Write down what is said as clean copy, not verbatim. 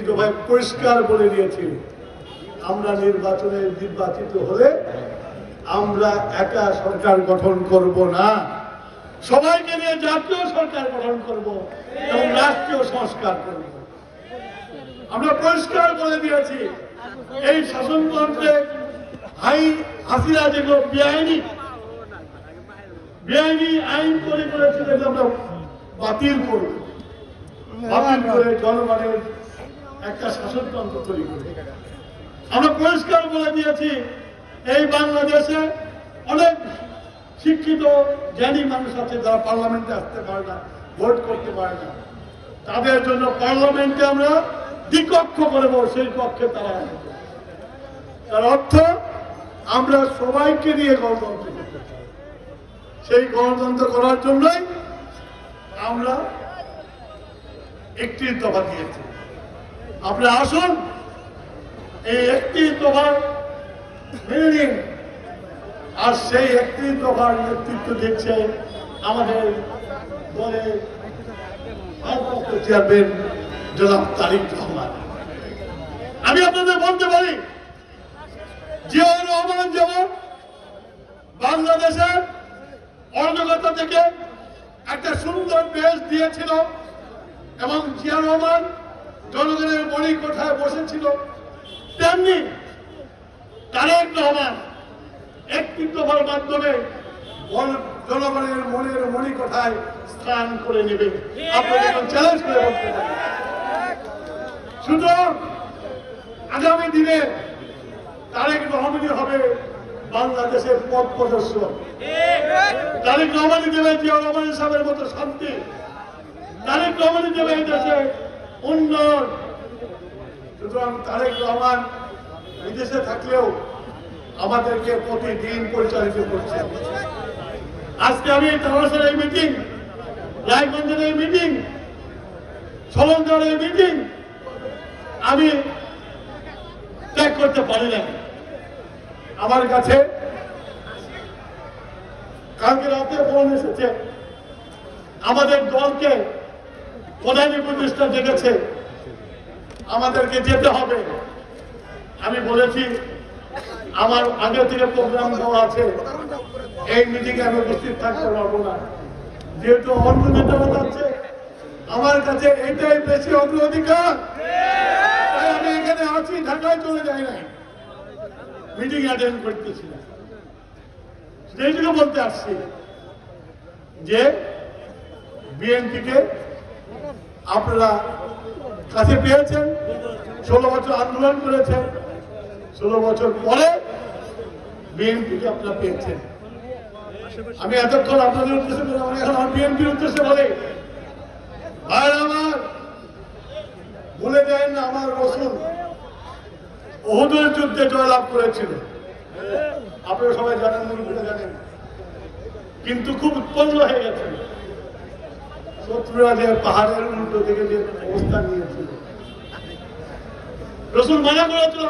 দফায় পরিষ্কার বলে দিয়েছি, আমরা নির্বাচিত হলে আমরা একা সরকার গঠন করব না, সবাইকে নিয়ে জাতীয় সরকার গঠন করব এবং রাষ্ট্রীয় সংস্কার করব। আমরা পরিষ্কার বলে দিয়েছি, এই শাসনতন্ত্রে হাসিনা যেগুলো বেআইনি আইন তৈরি করেছিল আমরা বাতিল করব, বাতিল করে জনগণের একটা শাসনতন্ত্র তৈরি করব। আমরা পরিষ্কার বলে দিয়েছি, এই বাংলাদেশে অনেক শিক্ষিত জ্ঞানী মানুষ আছে যারা পার্লামেন্টে আসতে পারে না, ভোট করতে পারে না, তাদের জন্য পার্লামেন্টে আমরা দ্বিকক্ষ করব, সেই কক্ষে তারা আসবে। তার অর্থ আমরা সবাইকে নিয়ে গণতন্ত্র করতে চাই। সেই গণতন্ত্র করার জন্যই আমরা 31 দফা দিয়েছি। আপনারা আসুন, এই 31 দফার মেনে নিন। আর সেই 31 দফার নেতৃত্ব দিচ্ছে আমাদের দলের ভারপ্রাপ্ত চেয়ারম্যান জনাব তারেক রহমান। আমি আপনাদের বলতে পারি, জিয়াউর রহমান যেমন বাংলাদেশের অরাজকতা থেকে একটা সুন্দর দেশ দিয়েছিল এবং জিয়াউর রহমান জনগণের মণিকোঠায় বসেছিল, তেমনি তারেক রহমান 31 দফার মাধ্যমে জনগণের মনের মণিকোঠায় স্থান করে নেবে। আপনাদের চ্যালেঞ্জ করে বলতে পারি। সুতরাং আগামী দিনে তারেক রহমানই হবে বাংলাদেশের পথ প্রদর্শক। তারেক রহমানই দেবে জিয়াউর রহমান সাহেবের মতো শান্তি, তারেক রহমানই দেবে এই দেশে উন্নয়ন। সুতরাং তারেক রহমান বিদেশে থাকলেও আমাদেরকে প্রতিদিন পরিচালিত করছে। আজকে আমি তারাসের এই মিটিং, রায়গঞ্জের এই মিটিং, সলঙ্গার এই মিটিং আমি ত্যাগ করতে পারি না। আমার কাছে কালকে রাতে ফোন এসেছে, আমাদের দলকে প্রধান উপদেষ্টা ডেকেছে, আমাদেরকে যেতে হবে। আমি বলেছি আমার আগে থেকে প্রোগ্রাম দেওয়া আছে, এই মিটিংয়ে আমি উপস্থিত থাকতে পারবো না। যেহেতু অন্য নেতারা যাচ্ছে, আমার কাছে এটাই বেশি অগ্রাধিকার, তাই আমি এখানে আছি, ঢাকায় চলে যাই না, মিটিং অ্যাটেন্ড করতেছি না। সেইটুকু বলতে আসছি যে বিএনপিকে আপনারা কাছে পেয়েছেন, 16 বছর আন্দোলন করেছেন, 16 বছর পরে বিএনপিকে আপনারা পেয়েছেন। আমি এতক্ষণ আপনাদের উদ্দেশ্যে বললাম, এখন আমার বিএনপির উদ্দেশ্যে বলে, ভাই আমার ভুলে যায় না, আমার রসুল উহুদের যুদ্ধে জয়লাভ করেছিল, আপনারা সবাই জানেন, মুরব্বীরা জানেন, কিন্তু খুব উৎপন্ন হয়ে গেছে। শত্রুরা যে পাহাড়ের উল্টো দিকে যে অবস্থান নিয়েছিল, রসুল মানা করেছিল